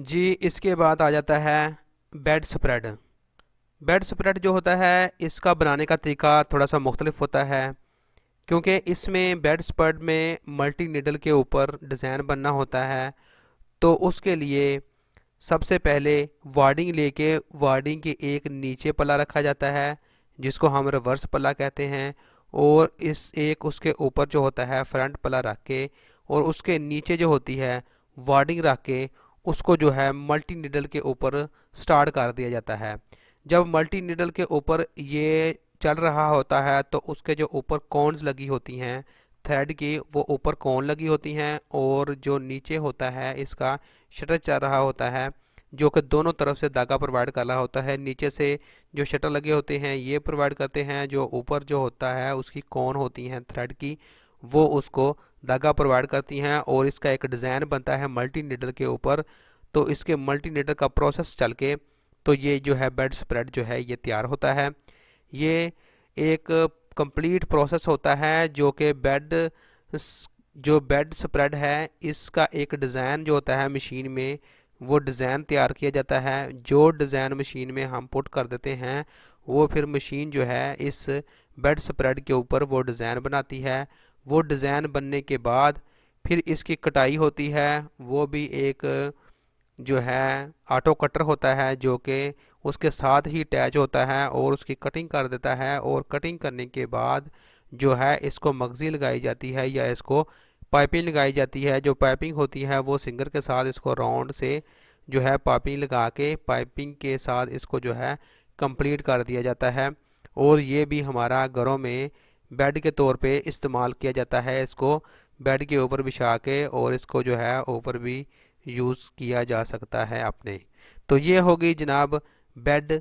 जी, इसके बाद आ जाता है बेड स्प्रेड। बेड स्प्रेड जो होता है इसका बनाने का तरीका थोड़ा सा मुख्तलिफ होता है, क्योंकि इसमें बेड स्प्रेड में मल्टी नीडल के ऊपर डिज़ाइन बनना होता है। तो उसके लिए सबसे पहले वार्डिंग लेके वार्डिंग के एक नीचे पल्ला रखा जाता है, जिसको हम रिवर्स पल्ला कहते हैं। और इस एक उसके ऊपर जो होता है फ्रंट पल्ला रख के, और उसके नीचे जो होती है वार्डिंग रख के, उसको जो है मल्टी नीडल के ऊपर स्टार्ट कर दिया जाता है। जब मल्टी नीडल के ऊपर ये चल रहा होता है तो उसके जो ऊपर कॉन्स लगी होती हैं थ्रेड की, वो ऊपर कॉन लगी होती हैं, और जो नीचे होता है इसका शटर चल रहा होता है, जो कि दोनों तरफ से धागा प्रोवाइड कर रहा होता है। नीचे से जो शटर लगे होते हैं ये प्रोवाइड करते हैं, जो ऊपर जो होता है उसकी कॉन होती हैं थ्रेड की, वो उसको धागा प्रोवाइड करती हैं, और इसका एक डिज़ाइन बनता है मल्टी नीडल के ऊपर। तो इसके मल्टी नीडल का प्रोसेस चल के तो ये जो है बेड स्प्रेड जो है ये तैयार होता है। ये एक कंप्लीट प्रोसेस होता है, जो कि जो बेड स्प्रेड है इसका एक डिज़ाइन जो होता है मशीन में, वो डिज़ाइन तैयार किया जाता है। जो डिज़ाइन मशीन में हम पुट कर देते हैं, वो फिर मशीन जो है इस बेड स्प्रेड के ऊपर वो डिज़ाइन बनाती है। वो डिज़ाइन बनने के बाद फिर इसकी कटाई होती है। वो भी एक जो है ऑटो कटर होता है, जो कि उसके साथ ही अटैच होता है और उसकी कटिंग कर देता है। और कटिंग करने के बाद जो है इसको मगज़ी लगाई जाती है या इसको पाइपिंग लगाई जाती है। जो पाइपिंग होती है वो सिंगर के साथ इसको राउंड से जो है पाइपिंग लगा के पाइपिंग के साथ इसको जो है कंप्लीट कर दिया जाता है। और ये भी हमारा घरों में बेड के तौर पे इस्तेमाल किया जाता है। इसको बेड के ऊपर बिछा के और इसको जो है ऊपर भी यूज़ किया जा सकता है अपने। तो ये हो गई जनाब बेड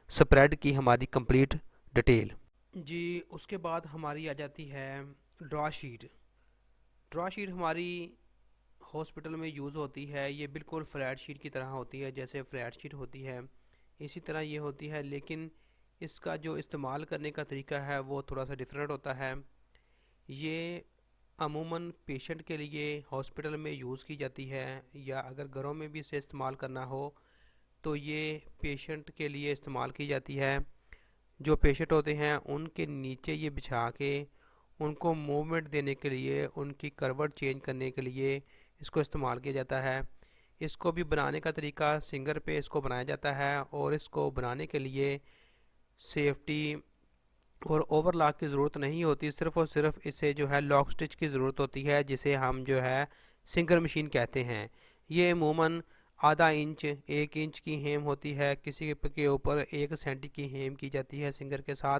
स्प्रेड की हमारी कंप्लीट डिटेल। जी, उसके बाद हमारी आ जाती है ड्रॉ शीट। ड्रॉ शीट हमारी हॉस्पिटल में यूज़ होती है। ये बिल्कुल फ्लैट शीट की तरह होती है, जैसे फ्लैट शीट होती है इसी तरह ये होती है, लेकिन इसका जो इस्तेमाल करने का तरीका है वो थोड़ा सा डिफरेंट होता है। ये अमूमन पेशेंट के लिए हॉस्पिटल में यूज़ की जाती है, या अगर घरों में भी इसे इस्तेमाल करना हो तो ये पेशेंट के लिए इस्तेमाल की जाती है। जो पेशेंट होते हैं उनके नीचे ये बिछा के उनको मूवमेंट देने के लिए, उनकी करवट चेंज करने के लिए इसको इस्तेमाल किया जाता है। इसको भी बनाने का तरीका सिंगर पे इसको बनाया जाता है, और इसको बनाने के लिए सेफ्टी और ओवरलॉक की ज़रूरत नहीं होती, सिर्फ़ और सिर्फ इसे जो है लॉक स्टिच की ज़रूरत होती है, जिसे हम जो है सिंगर मशीन कहते हैं। ये अमूमन आधा इंच 1 इंच की हेम होती है, किसी के ऊपर 1 सेंटी की हेम की जाती है सिंगर के साथ,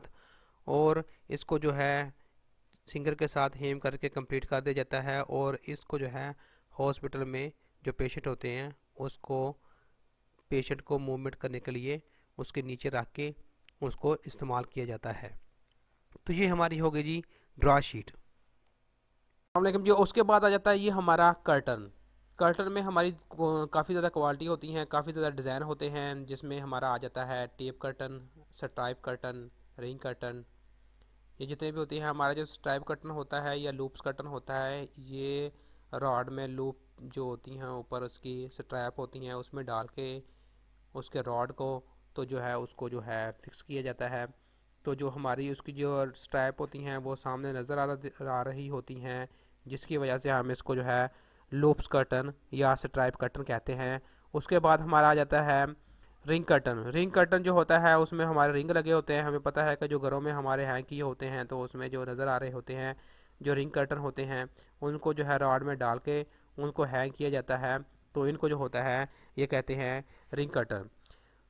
और इसको जो है सिंगर के साथ हेम करके कंप्लीट कर दिया जाता है। और इसको जो है हॉस्पिटल में जो पेशेंट होते हैं उसको पेशेंट को मूवमेंट करने के लिए उसके नीचे रख के उसको इस्तेमाल किया जाता है। तो ये हमारी हो गई जी ड्रॉ शीट। जी, उसके बाद आ जाता है ये हमारा कर्टन। कर्टन में हमारी काफ़ी ज़्यादा क्वालिटी होती हैं, काफ़ी ज़्यादा डिज़ाइन होते हैं, जिसमें हमारा आ जाता है tape curtain, stripe curtain, ring curtain. ये जितने भी होती हैं, हमारा जो स्ट्राइप कर्टन होता है या लूप्स कर्टन होता है, ये रॉड में लूप जो होती हैं ऊपर उसकी स्ट्रैप होती हैं उसमें डाल के उसके रॉड को तो जो है उसको जो है फिक्स किया जाता है। तो जो हमारी उसकी जो स्ट्रैप होती हैं वो सामने नज़र आ रही होती हैं, जिसकी वजह से हम इसको जो है लूप्स कर्टन या स्ट्राइप कर्टन कहते हैं। उसके बाद हमारा आ जाता है रिंग कर्टन। रिंग कर्टन जो होता है उसमें हमारे रिंग लगे होते हैं। हमें पता है कि जो घरों में हमारे हैंग किए होते हैं तो उसमें जो नज़र आ रहे होते हैं जो रिंग कर्टन होते हैं, उनको जो है रॉड में डाल के उनको हैंग किया जाता है। तो इनको जो होता है ये कहते हैं रिंग कर्टन।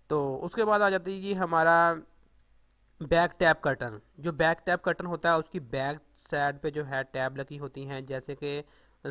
तो उसके बाद आ जाती है ये हमारा बैक टैप कर्टन। जो बैक टैप कर्टन होता है उसकी बैक साइड पे जो है टैब लगी होती हैं, जैसे कि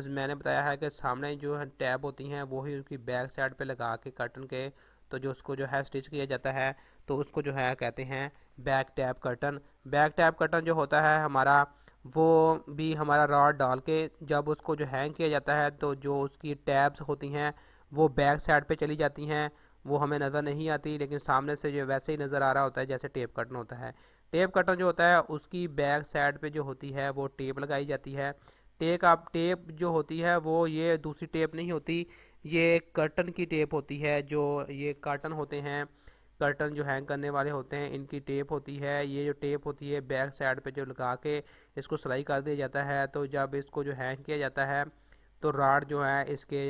मैंने बताया है कि सामने जो है टैब होती हैं वो ही उसकी बैक साइड पे लगा के कर्टन के तो जो उसको जो है स्टिच किया जाता है, तो उसको जो है कहते हैं back tap curtain. Back tap curtain जो होता है हमारा, वो भी हमारा रॉड डाल के जब उसको जो हैंग किया जाता है तो जो उसकी टैब्स होती हैं वो बैक साइड पे चली जाती हैं। वो हमें नज़र नहीं आती, लेकिन सामने से जो वैसे ही नज़र आ रहा होता है जैसे टेप कटन होता है। टेप कटन जो होता है उसकी बैक साइड पे जो होती है वो टेप लगाई जाती है। टेप जो होती है वो ये दूसरी टेप नहीं होती, ये कर्टन की टेप होती है, जो ये कर्टन होते हैं, कर्टन जो हैंग करने वाले होते हैं, इनकी टेप होती है। ये जो टेप होती है बैक साइड पे जो लगा के इसको सिलाई कर दिया जाता है। तो जब इसको जो हैंग किया जाता है तो राड जो है इसके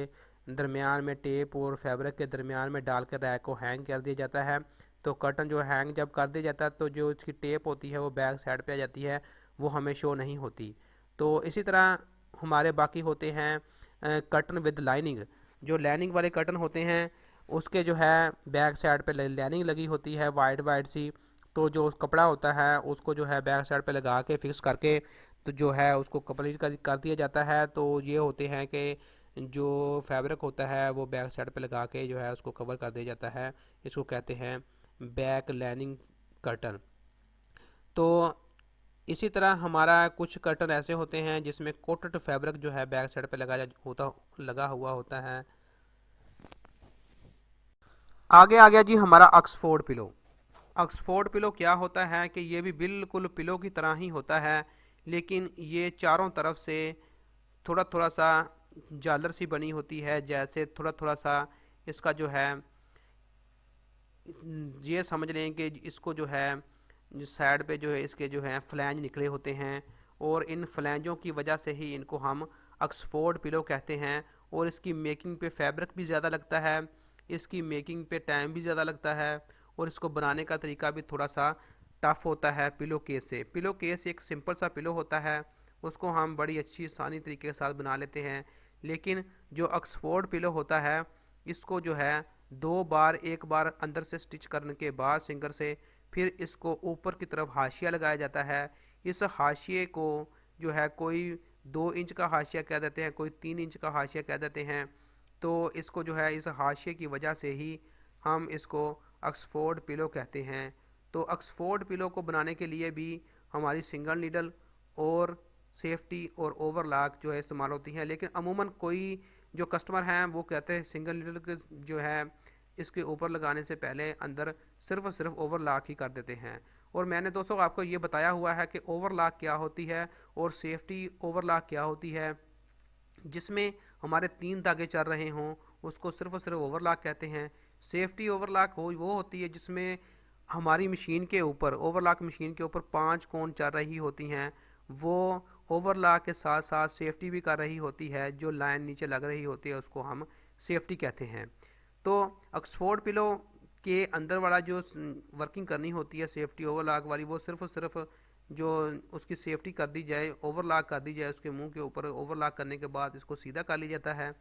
दरमियान में, टेप और फैब्रिक के दरमियान में डाल कर रैक को हैंग कर दिया जाता है। तो कर्टन जो हैंग जब कर दिया जाता है तो जो इसकी टेप होती है वो बैक साइड पे आ जाती है, वो हमें शो नहीं होती। तो इसी तरह हमारे बाकी होते हैं कर्टन विद लाइनिंग। जो लाइनिंग वाले कर्टन होते हैं उसके जो है बैक साइड पे लाइनिंग लगी होती है वाइट वाइट सी। तो जो उस कपड़ा होता है उसको जो है बैक साइड पे लगा के फिक्स करके तो जो है उसको कंप्लीट कर दिया जाता है। तो ये होते हैं कि जो फैब्रिक होता है वो बैक साइड पे लगा के जो है उसको कवर कर दिया जाता है। इसको कहते हैं बैक लाइनिंग कर्टन। तो इसी तरह हमारा कुछ कर्टन ऐसे होते हैं जिसमें कोटेड फैब्रिक जो है बैक साइड पे लगा हुआ होता है। आगे आ गया जी हमारा ऑक्सफोर्ड पिलो। ऑक्सफोर्ड पिलो क्या होता है कि ये भी बिल्कुल पिलो की तरह ही होता है, लेकिन ये चारों तरफ से थोड़ा थोड़ा सा झालर सी बनी होती है। जैसे थोड़ा थोड़ा सा इसका जो है, ये समझ लें कि इसको जो है साइड पे जो है इसके जो है फ्लैंज निकले होते हैं, और इन फ्लैंजों की वजह से ही इनको हम ऑक्सफोर्ड पिलो कहते हैं। और इसकी मेकिंग पे फैब्रिक भी ज़्यादा लगता है, इसकी मेकिंग पे टाइम भी ज़्यादा लगता है, और इसको बनाने का तरीका भी थोड़ा सा टफ होता है पिलो केस से। पिलो केस एक सिंपल सा पिलो होता है, उसको हम बड़ी अच्छी आसानी तरीके के साथ बना लेते हैं। लेकिन जो ऑक्सफोर्ड पिलो होता है इसको जो है दो बार, एक बार अंदर से स्टिच करने के बाद सिंगर से फिर इसको ऊपर की तरफ हाशिया लगाया जाता है। इस हाशिए को जो है कोई 2 इंच का हाशिया कह देते हैं, कोई 3 इंच का हाशिया कह देते हैं। तो इसको जो है इस हाशिए की वजह से ही हम इसको ऑक्सफोर्ड पिलो कहते हैं। तो ऑक्सफोर्ड पिलो को बनाने के लिए भी हमारी सिंगल नीडल और सेफ्टी और ओवरलॉक जो है इस्तेमाल होती हैं। लेकिन अमूमन कोई जो कस्टमर हैं वो कहते हैं सिंगल नीडल के जो है इसके ऊपर लगाने से पहले अंदर सिर्फ ओवरलॉक ही कर देते हैं। और मैंने दोस्तों आपको ये बताया हुआ है कि ओवरलॉक क्या होती है और सेफ्टी ओवरलॉक क्या होती है। जिसमें हमारे 3 धागे चल रहे हों उसको सिर्फ ओवरलॉक कहते हैं। सेफ्टी ओवरलॉक वो होती है जिसमें हमारी मशीन के ऊपर, ओवरलॉक मशीन के ऊपर 5 कोन चल रही होती हैं, वो ओवरलॉक के साथ साथ सेफ्टी भी कर रही होती है। जो लाइन नीचे लग रही होती है उसको हम सेफ्टी कहते हैं। तो ऑक्सफोर्ड पिलो के अंदर वाला जो वर्किंग करनी होती है सेफ्टी ओवरलॉक वाली, वो सिर्फ जो उसकी सेफ्टी कर दी जाए, ओवरलॉक कर दी जाए उसके मुंह के ऊपर। ओवरलॉक करने के बाद इसको सीधा कर लिया जाता है।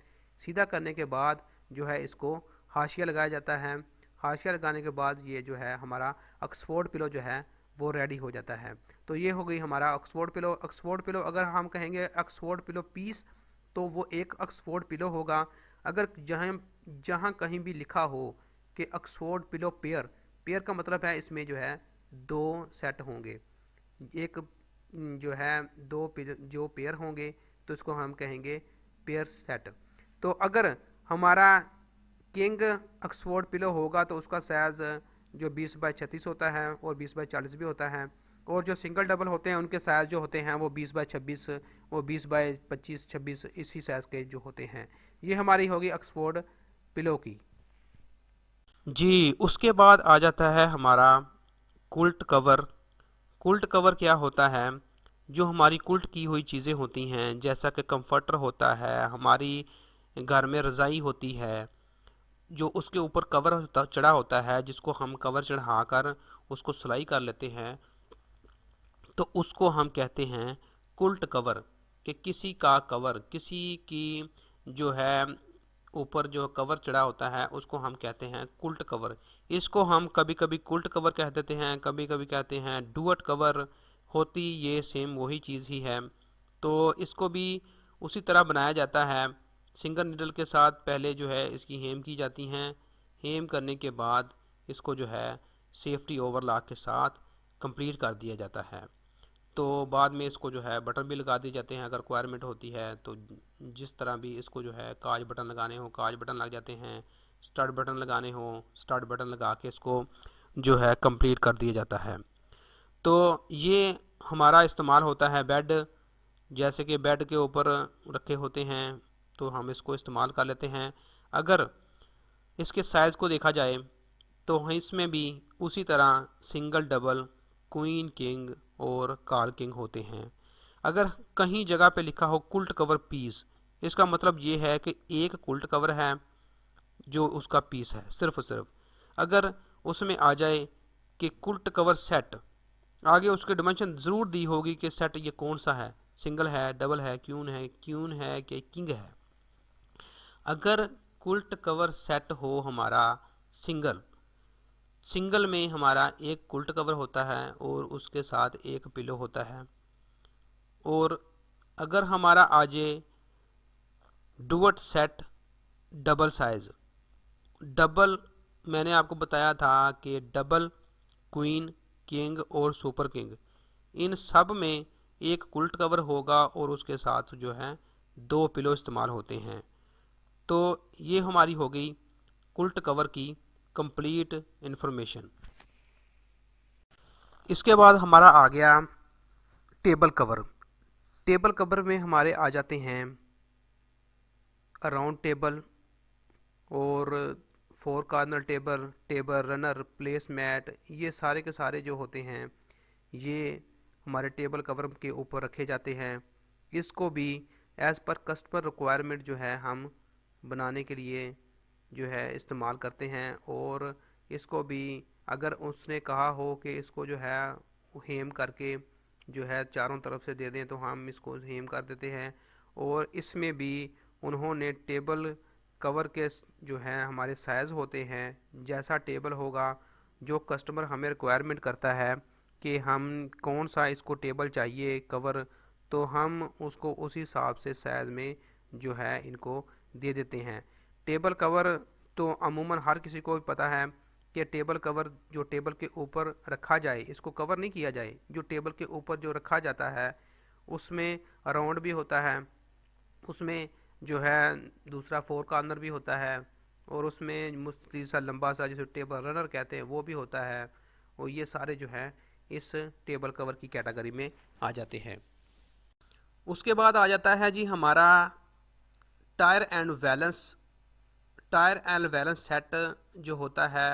सीधा करने के बाद जो है इसको हाशिया लगाया जाता है। हाशिया लगाने के बाद ये जो है हमारा ऑक्सफोर्ड पिलो जो है वो रेडी हो जाता है। तो ये हो गई हमारा ऑक्सफोर्ड पिलो। ऑक्सफोर्ड पिलो अगर हम कहेंगे ऑक्सफोर्ड पिलो पीस तो वो एक ऑक्सफोर्ड पिलो होगा। अगर जहाँ जहाँ कहीं भी लिखा हो कि ऑक्सफोर्ड पिलो पेयर, पेयर का मतलब है इसमें जो है 2 सेट होंगे। एक जो है जो पेयर होंगे तो इसको हम कहेंगे पेयर सेट। तो अगर हमारा किंग ऑक्सफोर्ड पिलो होगा तो उसका साइज़ जो 20x36 होता है और 20x40 भी होता है। और जो सिंगल डबल होते हैं उनके साइज़ जो होते हैं वो 20x26, वो 20x25-26 इसी साइज़ के जो होते हैं। ये हमारी होगी ऑक्सफोर्ड पिलो की। जी, उसके बाद आ जाता है हमारा कुल्ट कवर। कुल्ट कवर क्या होता है? जो हमारी कुल्ट की हुई चीज़ें होती हैं जैसा कि कंफर्टर होता है, हमारी घर में रज़ाई होती है, जो उसके ऊपर कवर चढ़ा होता है जिसको हम कवर चढ़ा कर उसको सिलाई कर लेते हैं, तो उसको हम कहते हैं कुल्ट कवर। कि किसी का कवर, किसी की जो है ऊपर जो कवर चढ़ा होता है उसको हम कहते हैं कुल्ट कवर। इसको हम कभी कभी कुल्ट कवर कह देते हैं, कभी कभी कहते हैं डुअट कवर। होती ये सेम वही चीज़ ही है। तो इसको भी उसी तरह बनाया जाता है। सिंगल नीडल के साथ पहले जो है इसकी हेम की जाती हैं। हेम करने के बाद इसको जो है सेफ्टी ओवरलॉक के साथ कंप्लीट कर दिया जाता है। तो बाद में इसको जो है बटन भी लगा दिए जाते हैं अगर रिक्वायरमेंट होती है तो। जिस तरह भी इसको जो है काज बटन लगाने हो काज बटन लग जाते हैं, स्टार्ट बटन लगाने हो स्टार्ट बटन लगा के इसको जो है कंप्लीट कर दिया जाता है। तो ये हमारा इस्तेमाल होता है बेड, जैसे कि बेड के ऊपर रखे होते हैं तो हम इसको इस्तेमाल कर लेते हैं। अगर इसके साइज़ को देखा जाए तो इसमें भी उसी तरह सिंगल, डबल, क्वीन, किंग और कार्ल किंग होते हैं। अगर कहीं जगह पे लिखा हो कुल्ट कवर पीस, इसका मतलब ये है कि एक कुल्ट कवर है जो उसका पीस है सिर्फ और सिर्फ। अगर उसमें आ जाए कि कुल्ट कवर सेट, आगे उसके डिमेंशन ज़रूर दी होगी कि सेट ये कौन सा है, सिंगल है, डबल है, क्यून है कि किंग है। अगर कुल्ट कवर सेट हो हमारा सिंगल, सिंगल में हमारा एक कुल्ट कवर होता है और उसके साथ एक पिलो होता है। और अगर हमारा आ जाए duet set double size, double मैंने आपको बताया था कि डबल, क्वीन, किंग और सुपर किंग, इन सब में एक कुल्ट कवर होगा और उसके साथ जो है दो पिलो इस्तेमाल होते हैं। तो ये हमारी हो गई कुल्ट कवर की कंप्लीट इंफॉर्मेशन। इसके बाद हमारा आ गया टेबल कवर। टेबल कवर में हमारे आ जाते हैं राउंड टेबल और four corner table, table runner, place mat, ये सारे के सारे जो होते हैं ये हमारे टेबल कवर के ऊपर रखे जाते हैं। इसको भी एज़ पर कस्टमर रिक्वायरमेंट जो है हम बनाने के लिए जो है इस्तेमाल करते हैं। और इसको भी अगर उसने कहा हो कि इसको जो है हेम करके जो है चारों तरफ से दे दें तो हम इसको हेम कर देते हैं। और इसमें भी उन्होंने टेबल कवर के जो हैं हमारे साइज़ होते हैं, जैसा टेबल होगा जो कस्टमर हमें रिक्वायरमेंट करता है कि हम कौन सा इसको टेबल चाहिए कवर, तो हम उसको उसी हिसाब से साइज़ में जो है इनको दे देते हैं। टेबल कवर तो अमूमन हर किसी को भी पता है कि टेबल कवर जो टेबल के ऊपर रखा जाए, इसको कवर नहीं किया जाए, जो टेबल के ऊपर जो रखा जाता है उसमें राउंड भी होता है, उसमें जो है दूसरा फोर कार्नर भी होता है और उसमें मुस्ती सा लंबा सा जिसे टेबल रनर कहते हैं वो भी होता है। और ये सारे जो है इस टेबल कवर की कैटेगरी में आ जाते हैं। उसके बाद आ जाता है जी हमारा tyre and balance. Tyre and balance set जो होता है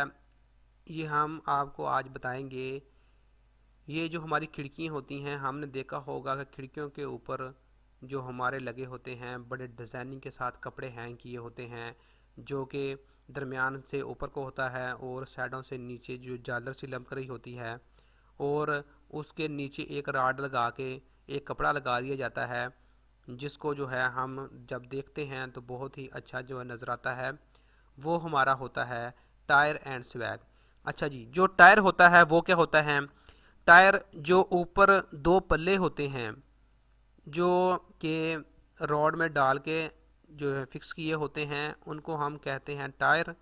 ये हम आपको आज बताएंगे। ये जो हमारी खिड़कियाँ होती हैं, हमने देखा होगा कि खिड़कियों के ऊपर जो हमारे लगे होते हैं बड़े डिज़ाइनिंग के साथ कपड़े हैंग किए होते हैं, जो कि दरमियान से ऊपर को होता है और साइडों से नीचे जो झालर सी लमक रही होती है, और उसके नीचे एक राड लगा के एक कपड़ा लगा दिया जाता है, जिसको जो है हम जब देखते हैं तो बहुत ही अच्छा जो है नज़र आता है। वो हमारा होता है टायर एंड स्वैग। अच्छा जी, जो टायर होता है वो क्या होता है? टायर जो ऊपर दो पल्ले होते हैं जो कि रॉड में डाल के जो है फिक्स किए होते हैं, उनको हम कहते हैं टायर।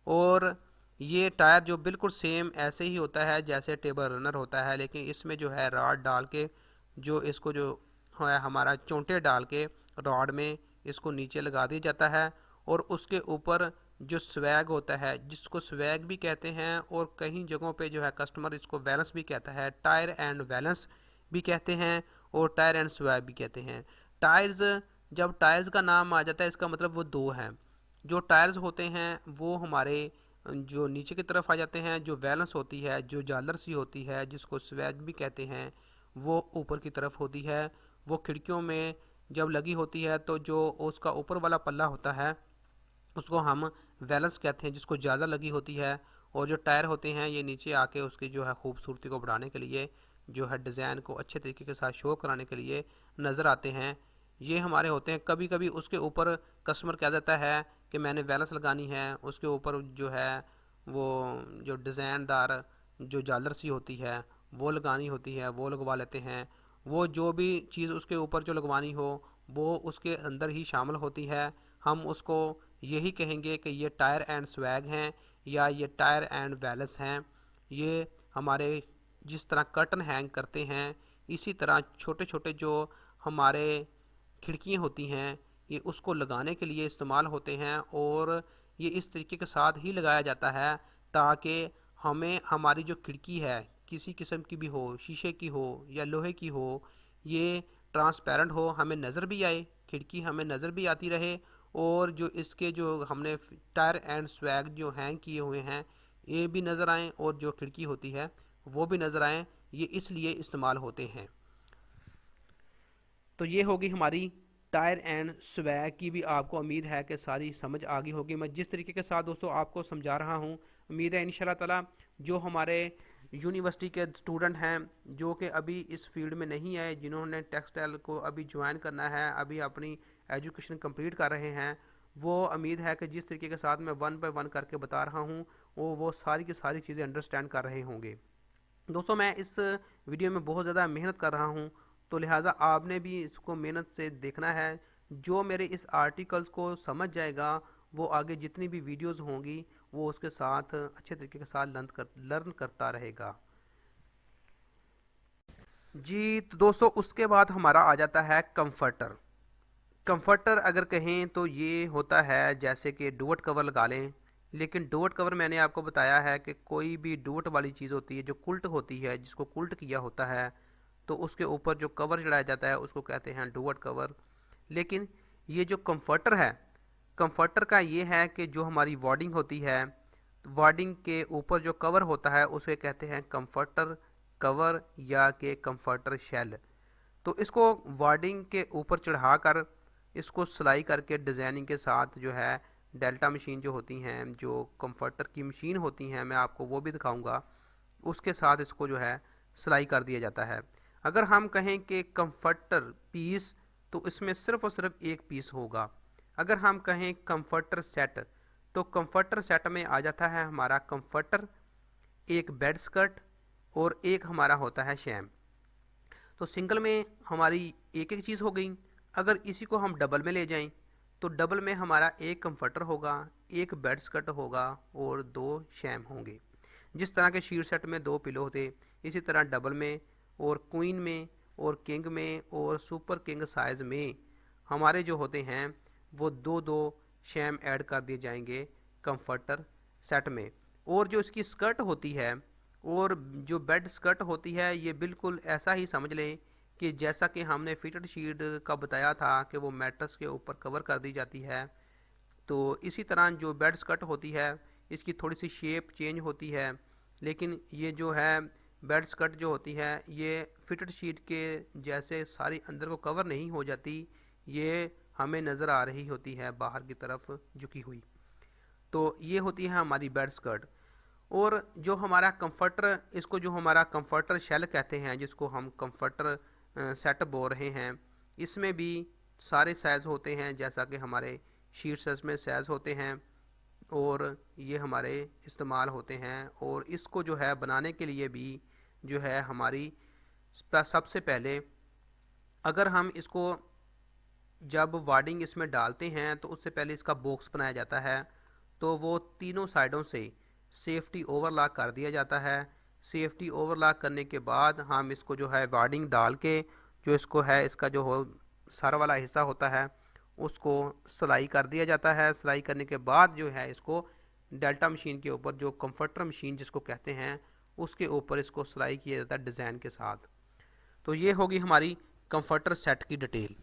और ये टायर जो बिल्कुल सेम ऐसे ही होता है जैसे टेबल रनर होता है, लेकिन इसमें जो है रॉड डाल के जो इसको जो है हमारा चोंटे डाल के रॉड में इसको नीचे लगा दिया जाता है। और उसके ऊपर जो स्वैग होता है, जिसको स्वैग भी कहते हैं और कई जगहों पे जो है कस्टमर इसको बैलेंस भी कहता है, टायर एंड बैलेंस भी कहते हैं और टायर एंड स्वैग भी कहते हैं। टायर्स, जब टायर्स का नाम आ जाता है इसका मतलब वो दो हैं। जो टायर्स होते हैं वो हमारे जो नीचे की तरफ आ जाते हैं, जो बैलेंस होती है जो झालर सी होती है जिसको स्वैग भी कहते हैं वो ऊपर की तरफ होती है। वो खिड़कियों में जब लगी होती है तो जो उसका ऊपर वाला पल्ला होता है उसको हम बैलेंस कहते हैं, जिसको ज़्यादा लगी होती है। और जो टायर होते हैं ये नीचे आके उसकी जो है खूबसूरती को बढ़ाने के लिए, जो है डिज़ाइन को अच्छे तरीके के साथ शो कराने के लिए नज़र आते हैं। ये हमारे होते हैं। कभी कभी उसके ऊपर कस्टमर कह देता है कि मैंने बैलेंस लगानी है, उसके ऊपर जो है वो जो डिज़ाइनदार जो झालर सी होती है वो लगानी होती है, वो लगवा लेते हैं। वो जो भी चीज़ उसके ऊपर जो लगवानी हो वो उसके अंदर ही शामिल होती है। हम उसको यही कहेंगे कि ये टायर एंड स्वैग हैं या ये टायर एंड बैलेंस हैं। ये हमारे जिस तरह कर्टन हैंग करते हैं इसी तरह छोटे छोटे जो हमारे खिड़कियाँ होती हैं ये उसको लगाने के लिए इस्तेमाल होते हैं। और ये इस तरीके के साथ ही लगाया जाता है ताकि हमें हमारी जो खिड़की है किसी किस्म की भी हो, शीशे की हो या लोहे की हो, ये ट्रांसपेरेंट हो, हमें नज़र भी आए, खिड़की हमें नज़र भी आती रहे और जो इसके जो हमने टायर एंड स्वैग जो हैंग किए हुए हैं ये भी नज़र आएँ, और जो खिड़की होती है वो भी नज़र आएँ। ये इसलिए इस्तेमाल होते हैं। तो ये होगी हमारी टायर एंड स्वैग की भी, आपको उम्मीद है कि सारी समझ आ गई होगी। मैं जिस तरीके के साथ दोस्तों आपको समझा रहा हूँ, उम्मीद है इंशाल्लाह ताला जो हमारे यूनिवर्सिटी के स्टूडेंट हैं जो कि अभी इस फील्ड में नहीं आए, जिन्होंने टेक्सटाइल को अभी ज्वाइन करना है, अभी अपनी एजुकेशन कंप्लीट कर रहे हैं, वो उम्मीद है कि जिस तरीके के साथ मैं 1 बाय 1 करके बता रहा हूँ वो सारी की सारी चीज़ें अंडरस्टैंड कर रहे होंगे। दोस्तों मैं इस वीडियो में बहुत ज़्यादा मेहनत कर रहा हूँ, तो लिहाजा आपने भी इसको मेहनत से देखना है। जो मेरे इस आर्टिकल्स को समझ जाएगा वो आगे जितनी भी वीडियोस होंगी वो उसके साथ अच्छे तरीके के साथ लर्न करता रहेगा। जी तो दोस्तों उसके बाद हमारा आ जाता है कंफर्टर। कंफर्टर अगर कहें तो ये होता है जैसे कि डुवट कवर लगा लें, लेकिन डुवट कवर मैंने आपको बताया है कि कोई भी डुवट वाली चीज़ होती है जो कुल्ट होती है, जिसको कुल्ट किया होता है, तो उसके ऊपर जो कवर चढ़ाया जाता है उसको कहते हैं डुवट कवर। लेकिन ये जो कंफर्टर है, कंफर्टर का ये है कि जो हमारी वार्डिंग होती है, वार्डिंग के ऊपर जो कवर होता है उसे कहते हैं कंफर्टर कवर या कि कंफर्टर शेल। तो इसको वार्डिंग के ऊपर चढ़ाकर इसको सिलाई करके डिज़ाइनिंग के साथ जो है डेल्टा मशीन जो होती हैं, जो कंफर्टर की मशीन होती हैं, मैं आपको वो भी दिखाऊंगा, उसके साथ इसको जो है सिलाई कर दिया जाता है। अगर हम कहें कि कंफर्टर पीस, तो इसमें सिर्फ और सिर्फ एक पीस होगा। अगर हम कहें कंफर्टर सेट, तो कंफर्टर सेट में आ जाता है हमारा कंफर्टर, एक बेड स्कर्ट और एक हमारा होता है शैम। तो सिंगल में हमारी एक एक चीज़ हो गई। अगर इसी को हम डबल में ले जाएं तो डबल में हमारा एक कंफर्टर होगा, एक बेड स्कर्ट होगा और दो शैम होंगे। जिस तरह के शीट सेट में दो पिलो होते, इसी तरह डबल में और क्वीन में और किंग में और सुपर किंग साइज़ में हमारे जो होते हैं वो दो दो शैम ऐड कर दिए जाएंगे कंफर्टर सेट में। और जो इसकी स्कर्ट होती है और जो बेड स्कर्ट होती है, ये बिल्कुल ऐसा ही समझ लें कि जैसा कि हमने फिटेड शीट का बताया था कि वो मैट्रेस के ऊपर कवर कर दी जाती है, तो इसी तरह जो बेड स्कर्ट होती है इसकी थोड़ी सी शेप चेंज होती है। लेकिन ये जो है बेड स्कर्ट जो होती है ये फिटेड शीट के जैसे सारी अंदर को कवर नहीं हो जाती, ये हमें नज़र आ रही होती है बाहर की तरफ झुकी हुई। तो ये होती है हमारी बेड स्कर्ट। और जो हमारा कंफर्टर, इसको जो हमारा कंफर्टर शेल कहते हैं, जिसको हम कंफर्टर सेट बोल रहे हैं, इसमें भी सारे साइज़ होते हैं जैसा कि हमारे शीट साइज़ में साइज़ होते हैं और ये हमारे इस्तेमाल होते हैं। और इसको जो है बनाने के लिए भी जो है हमारी सबसे पहले अगर हम इसको जब वार्डिंग इसमें डालते हैं तो उससे पहले इसका बॉक्स बनाया जाता है, तो वो तीनों साइडों से सेफ्टी ओवरलॉक कर दिया जाता है। सेफ्टी ओवरलॉक करने के बाद हम इसको जो है वार्डिंग डाल के जो इसको है इसका जो हो सर वाला हिस्सा होता है उसको सिलाई कर दिया जाता है। सिलाई करने के बाद जो है इसको डेल्टा मशीन के ऊपर, जो कंफर्टर मशीन जिसको कहते हैं, उसके ऊपर इसको सिलाई किया जाता है डिज़ाइन के साथ। तो ये होगी हमारी कंफर्टर सेट की डिटेल।